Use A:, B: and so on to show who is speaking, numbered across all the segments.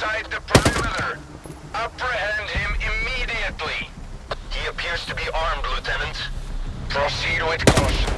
A: inside the perimeter. Apprehend him immediately. He appears to be armed, Lieutenant. Proceed with caution.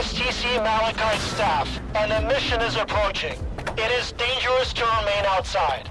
B: S.T.A.L.K.E.R staff, an emission is approaching. It is dangerous to remain outside.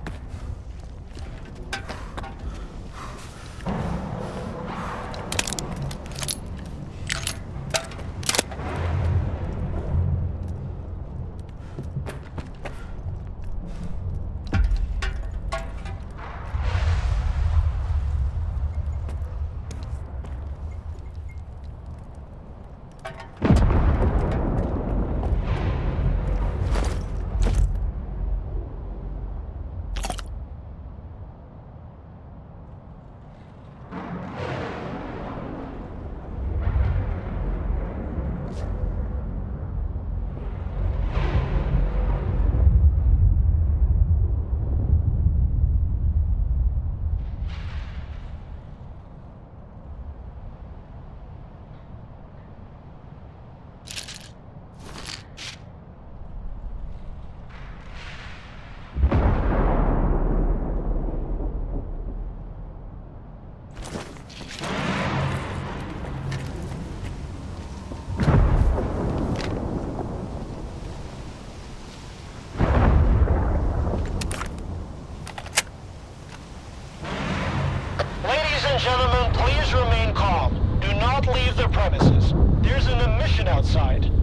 B: Gentlemen, please remain calm. Do not leave the premises. There's an emission outside.
A: Lieutenant,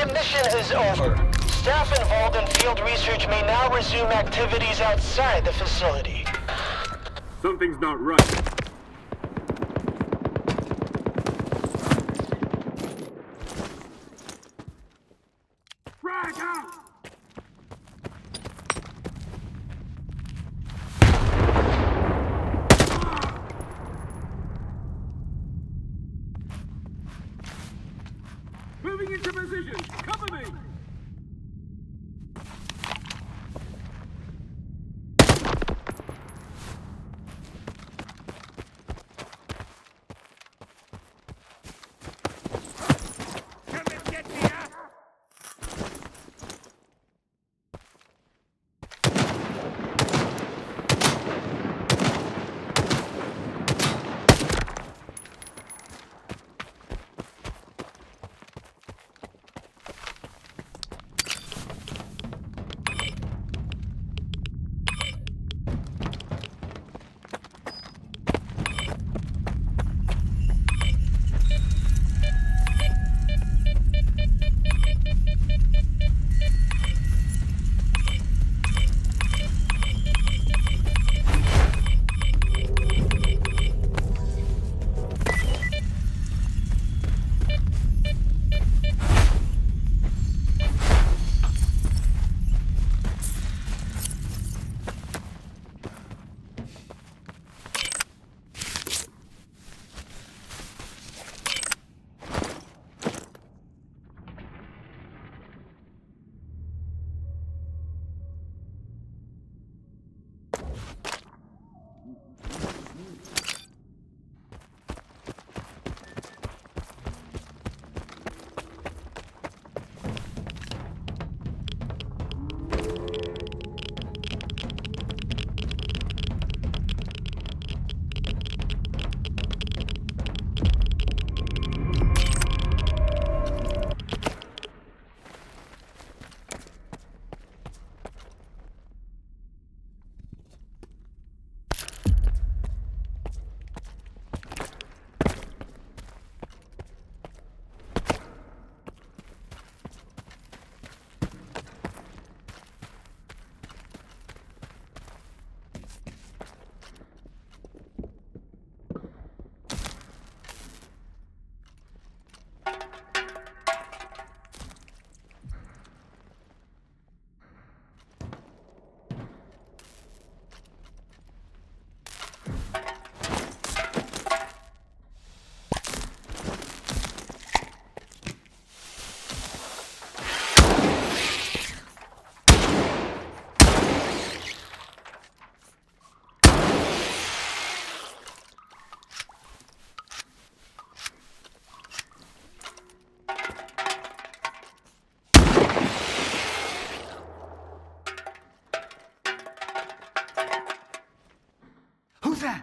B: The mission is over. Staff involved in field research may now resume activities outside the facility.
C: Something's not right. Frag out! Moving into position! Cover me! Come and get me, huh? Who's that?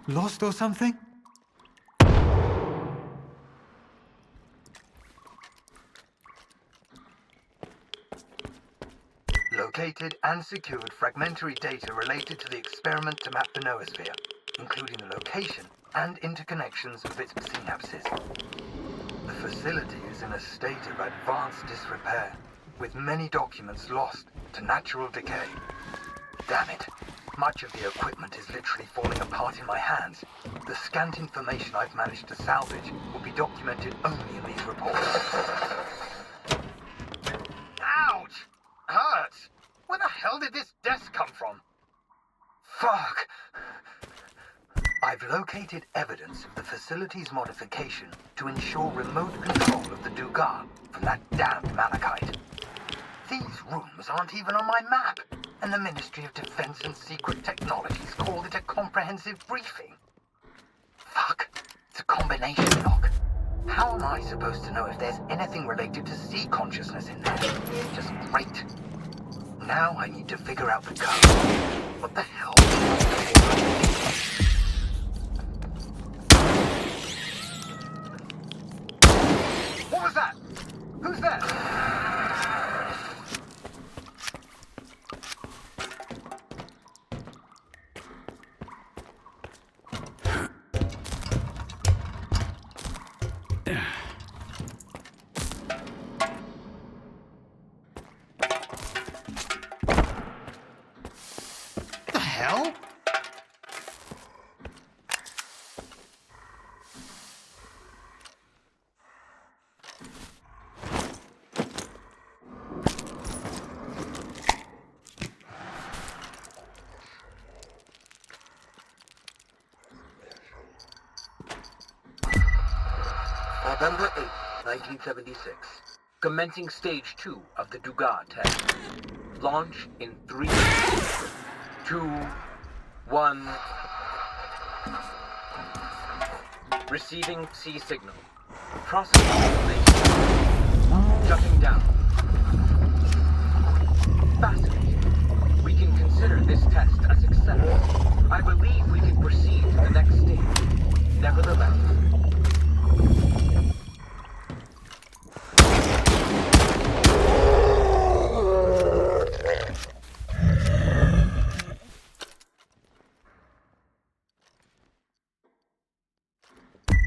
C: Lost or something?
D: Located and secured fragmentary data related to the experiment to map the noosphere, including the location and interconnections of its synapses. The facility is in a state of advanced disrepair, with many documents lost to natural decay. Damn it. Much of the equipment is literally falling apart in my hands. The scant information I've managed to salvage will be documented only in these reports. Ouch! Hurts! Where the hell did this desk come from? Fuck! I've located evidence of the facility's modification to ensure remote control of the Dugar from that damned malachite. These rooms aren't even on my map, and the Ministry of Defense and Secret Technologies called it a comprehensive briefing. Fuck. It's a combination combination lock. How am I supposed to know if there's anything related to sea consciousness in there? Just great. Now I need to figure out the code. What the hell? What was that? Who's there?
C: The hell?
E: November 8th, 1976. Commencing Stage 2 of the Dugas test. Launch in 3, 2, 1. Receiving C signal. Processing release. Shutting down. Fascinating. We can consider this test a success. I believe we can proceed to the next stage. Nevertheless,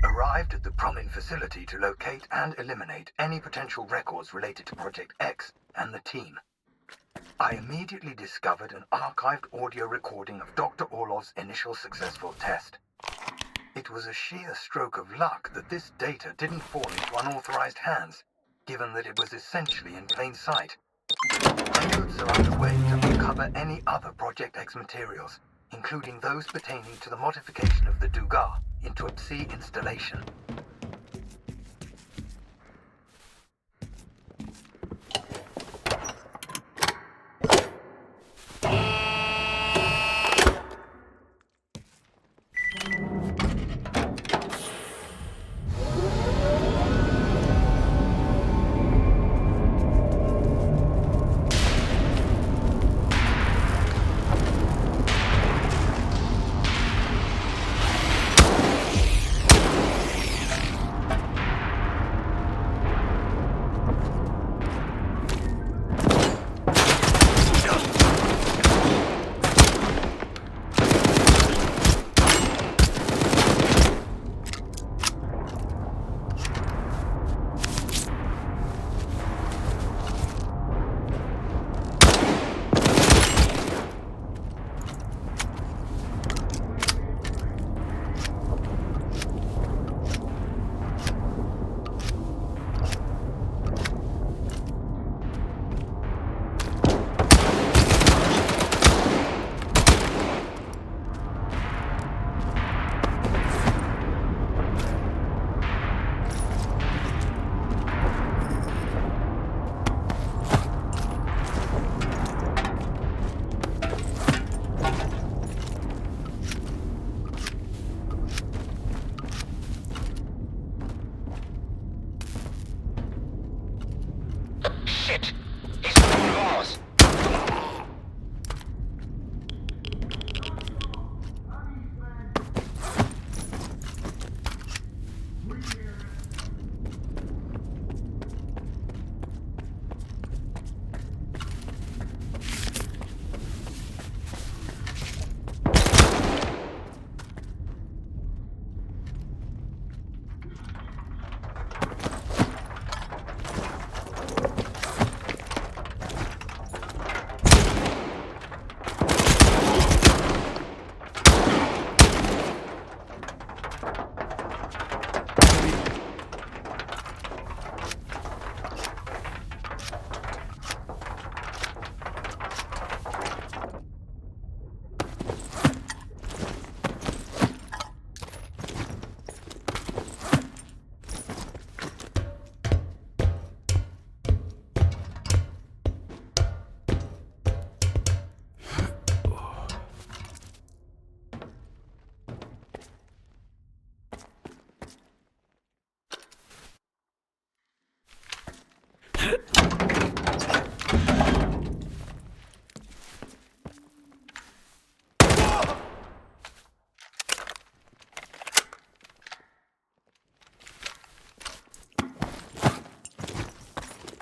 D: Arrived at the Promin facility to locate and eliminate any potential records related to Project X and the team. I immediately discovered an archived audio recording of Dr. Orlov's initial successful test. It was a sheer stroke of luck that this data didn't fall into unauthorized hands, given that it was essentially in plain sight. Efforts are underway to uncover any other Project X materials, including those pertaining to the modification of the Dugas into a Psi installation.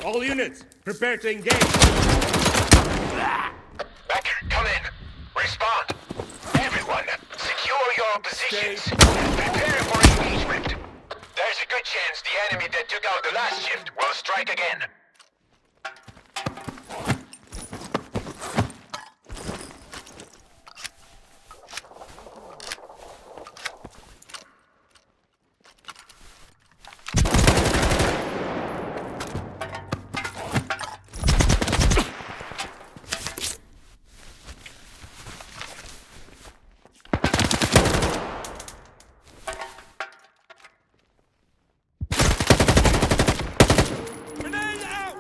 F: All units, prepare to engage.
A: Becker, come in. Respond. Everyone, secure your positions. Prepare for engagement. There's a good chance the enemy that took out the last shift will strike again.
F: Grenade out!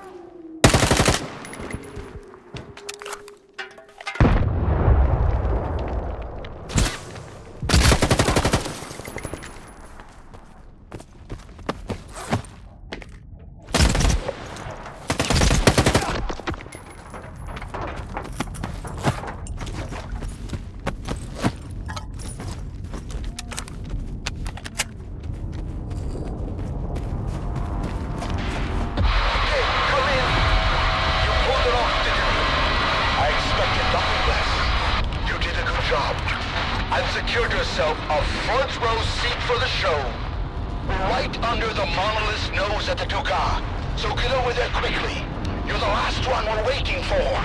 A: Come in. You pulled it off, didn't you? I expected nothing less. You did a good job. And secured yourself a front row seat for the show. Right under the monolith's nose at the Duga. So get over there quickly. You're the last one we're waiting for.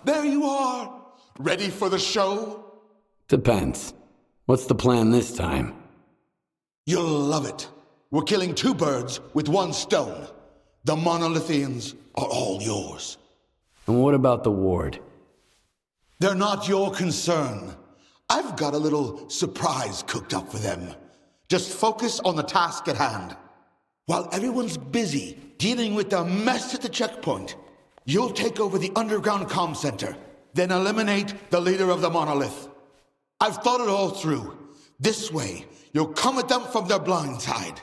G: There you are! Ready for the show?
H: Depends. What's the plan this time?
G: You'll love it. We're killing two birds with one stone. The monolithians are all yours.
H: And what about the ward?
G: They're not your concern. I've got a little surprise cooked up for them. Just focus on the task at hand. While everyone's busy dealing with the mess at the checkpoint, you'll take over the underground comm center, then eliminate the leader of the monolith. I've thought it all through. This way, you'll come at them from their blind side.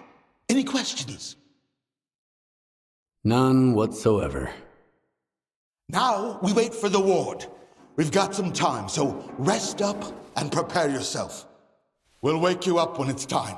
G: Any questions?
H: None whatsoever.
G: Now we wait for the ward. We've got some time, so rest up and prepare yourself. We'll wake you up when it's time.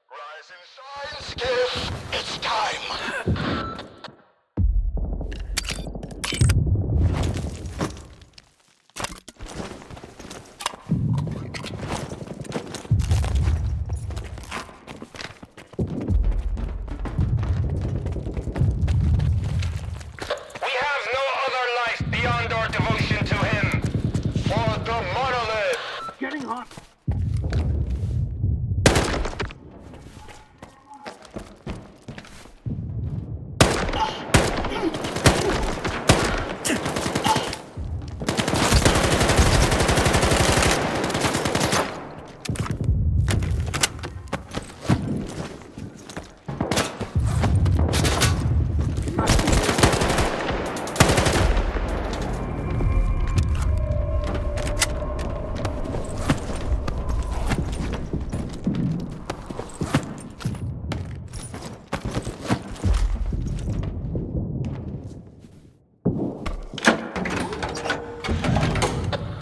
A: Rise and shine, Skiff. It's time.
B: We have no other life beyond our devotion to him.
A: For the monolith.
C: Getting hot.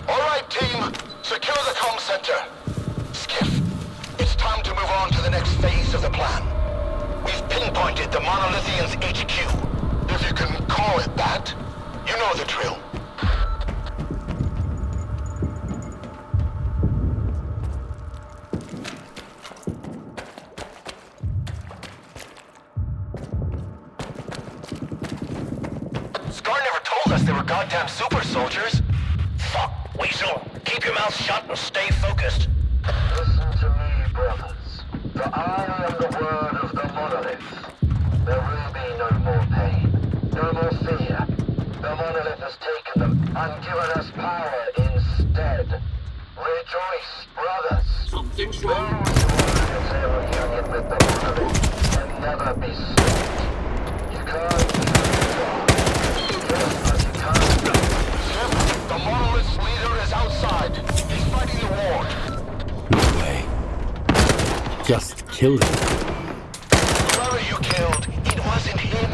A: All right, team. Secure the comm center. Skiff, it's time to move on to the next phase of the plan. We've pinpointed the Monolithians' HQ. If you can call it that. You know the drill.
B: Scar never told us they were goddamn super soldiers. Fuck, Weasel. Keep your mouth shut and stay focused.
A: Listen to me, brothers. For I am the word of the monolith. There will be no more pain, no more fear. The monolith has taken them and given us power instead. Rejoice, brothers.
C: Something's
A: Those who
C: wrong.
A: want to tear a union with the monolith can never be stopped. You can't just as you can't stop. Skip, the monolith's leader is outside. He's fighting the ward.
H: No way. Just kill him.
A: Whoever you killed, it wasn't him.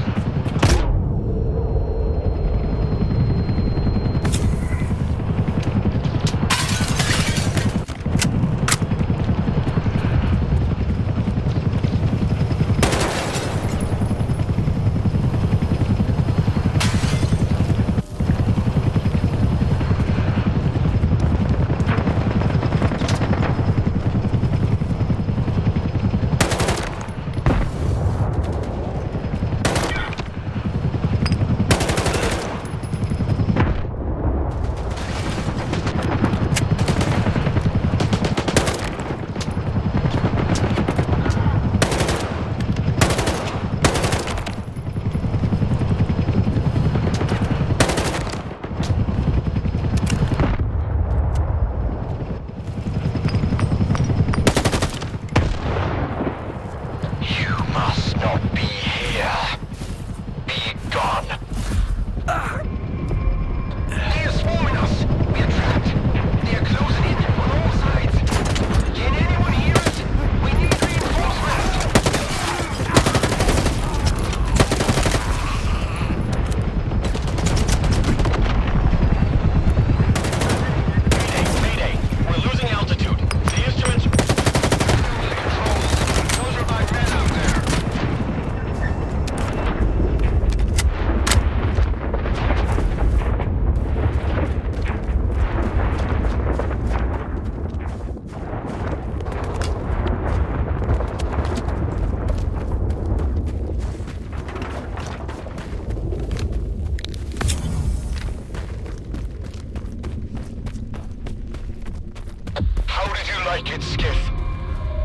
A: like it, Skiff.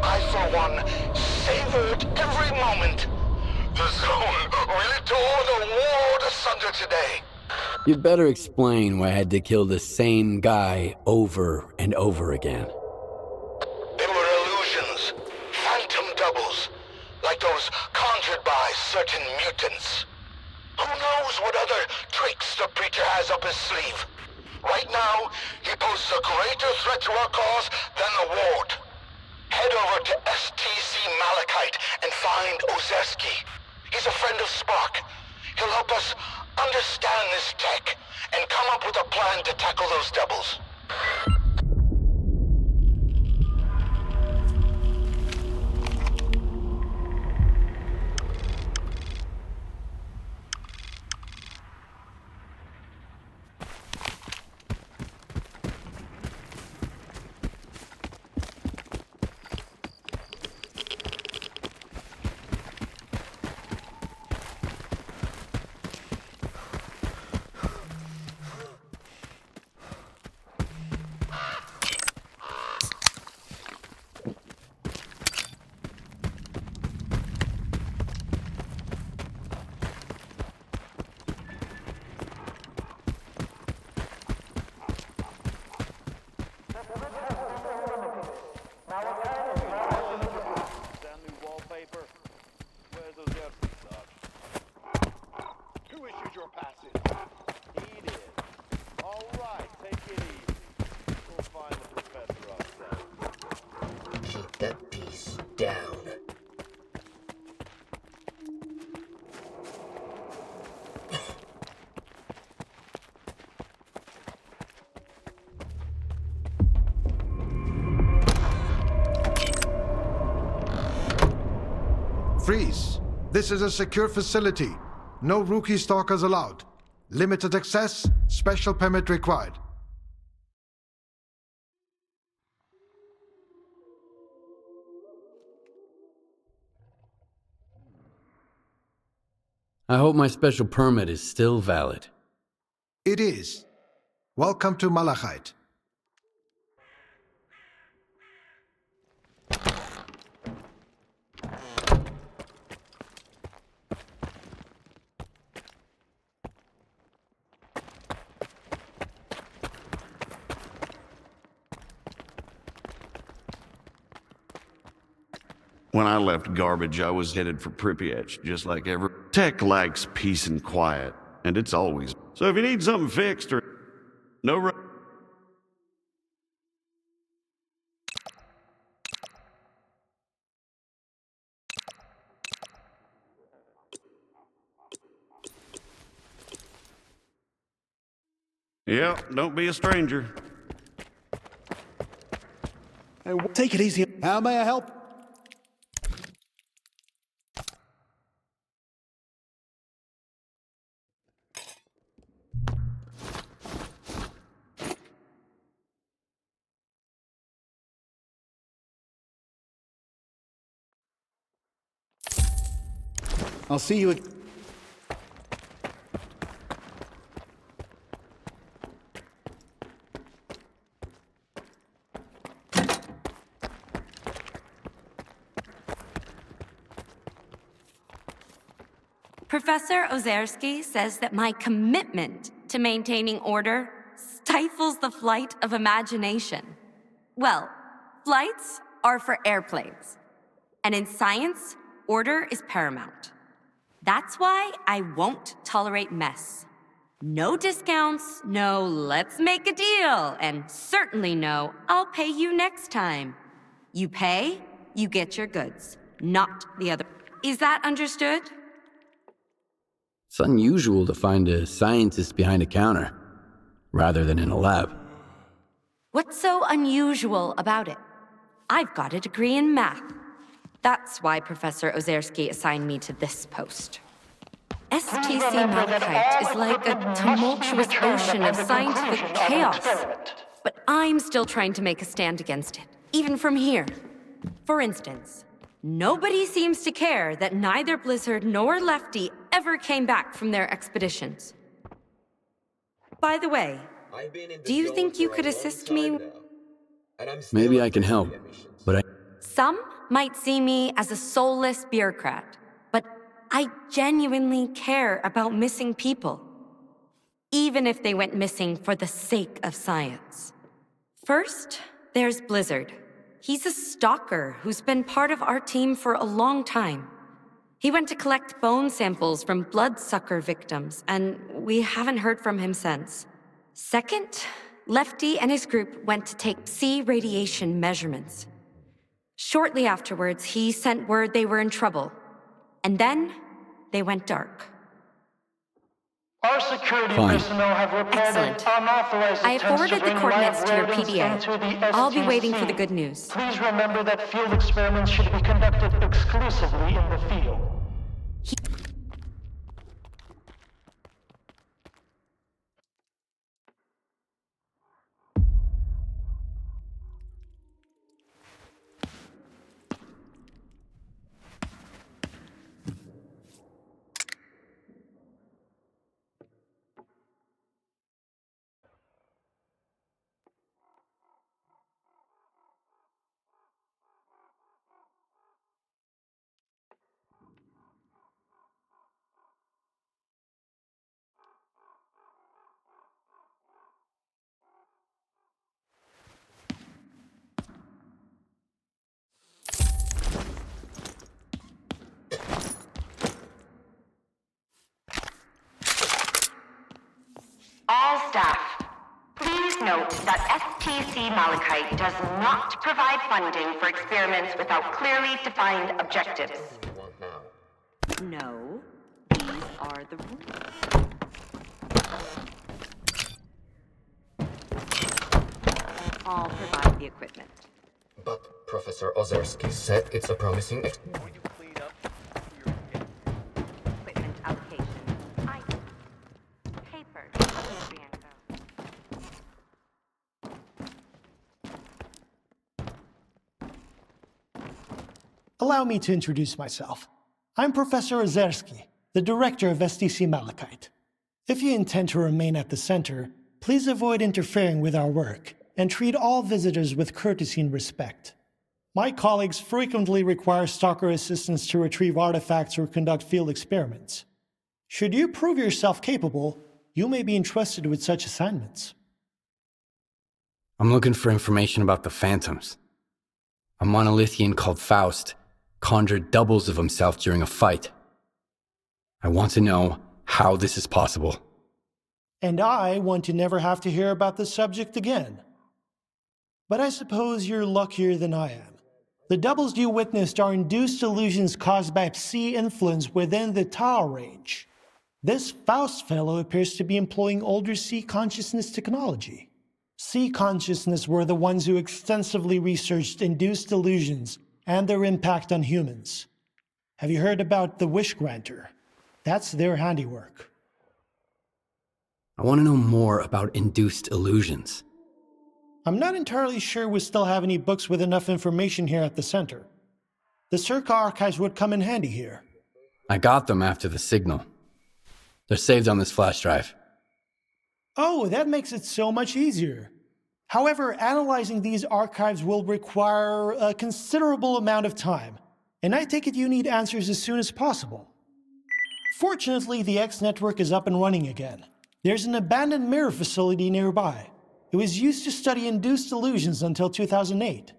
A: I, for one, savored every moment. The zone really tore the world asunder today.
H: You'd better explain why I had to kill the same guy over and over again.
A: They were illusions, phantom doubles, like those conjured by certain mutants. Who knows what other tricks the preacher has up his sleeve? Right now, he poses a greater threat to our cause than the Ward. Head over to S.T.A.L.K.E.R and find Ozerski. He's a friend of S.P.A.R.K. He'll help us understand this tech and come up with a plan to tackle those doubles.
B: That piece down.
I: Freeze! This is a secure facility. No rookie stalkers allowed. Limited access, special permit required.
H: I hope my special permit is still valid.
I: It is. Welcome to Malachite.
J: When I left Garbage, I was headed for Pripyat, just like ever. Tech likes peace and quiet, and it's always. So if you need something fixed or no. Yeah, don't be a stranger.
K: Hey, take it easy. How may I help? I'll see you.
L: Professor Ozerski says that my commitment to maintaining order stifles the flight of imagination. Well, flights are for airplanes. And in science, order is paramount. That's why I won't tolerate mess. No discounts, no let's make a deal, and certainly no I'll pay you next time. You pay, you get your goods, not the other. Is that understood?
H: It's unusual to find a scientist behind a counter, rather than in a lab.
L: What's so unusual about it? I've got a degree in math. That's why Professor Ozerski assigned me to this post. S.T.A.L.K.E.R is like a tumultuous ocean of scientific chaos. But I'm still trying to make a stand against it, even from here. For instance, nobody seems to care that neither Blizzard nor Lefty ever came back from their expeditions. By the way, do you think you could assist me?
H: Maybe I can help, but I...
L: Some might see me as a soulless bureaucrat, but I genuinely care about missing people, even if they went missing for the sake of science. First, there's Blizzard. He's a stalker who's been part of our team for a long time. He went to collect bone samples from bloodsucker victims, and we haven't heard from him since. Second, Lefty and his group went to take Psi radiation measurements. Shortly afterwards, he sent word they were in trouble. And then, they went dark.
M: Our security personnel have reported unauthorized
L: I have forwarded the coordinates to your PDA. I'll be waiting for the good news.
M: Please remember that field experiments should be conducted exclusively in the field.
N: All staff, please note that S.T.A.L.K.E.R does not provide funding for experiments without clearly defined objectives.
L: No, these are the rules. I'll provide the equipment.
E: But Professor Ozerski said it's a promising...
L: Equipment allocation.
O: Allow me to introduce myself. I'm Professor Ozerski, the director of S.T.A.L.K.E.R. If you intend to remain at the center, please avoid interfering with our work and treat all visitors with courtesy and respect. My colleagues frequently require stalker assistance to retrieve artifacts or conduct field experiments. Should you prove yourself capable, you may be entrusted with such assignments.
H: I'm looking for information about the Phantoms. A monolithian called Faust conjured doubles of himself during a fight. I want to know how this is possible.
O: And I want to never have to hear about this subject again. But I suppose you're luckier than I am. The doubles you witnessed are induced illusions caused by Psi influence within the Tau range. This Faust fellow appears to be employing older Psi consciousness technology. Psi consciousness were the ones who extensively researched induced illusions and their impact on humans. Have you heard about the Wish Granter? That's their handiwork.
H: I want to know more about induced illusions.
O: I'm not entirely sure we still have any books with enough information here at the center. The S.T.A.L.K.E.R archives would come in handy here.
H: I got them after the signal. They're saved on this flash drive.
O: Oh, that makes it so much easier. However, analyzing these archives will require a considerable amount of time, and I take it you need answers as soon as possible. Fortunately, the X network is up and running again. There's an abandoned mirror facility nearby. It was used to study induced illusions until 2008.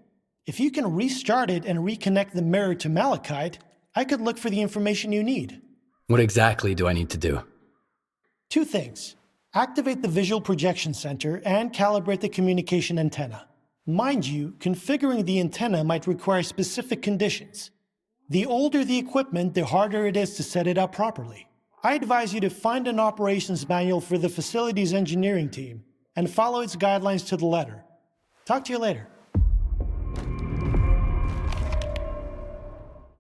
O: If you can restart it and reconnect the mirror to Malachite, I could look for the information you need.
H: What exactly do I need to do?
O: 2 things. Activate the visual projection center and calibrate the communication antenna. Mind you, configuring the antenna might require specific conditions. The older the equipment, the harder it is to set it up properly. I advise you to find an operations manual for the facility's engineering team and follow its guidelines to the letter. Talk to you later.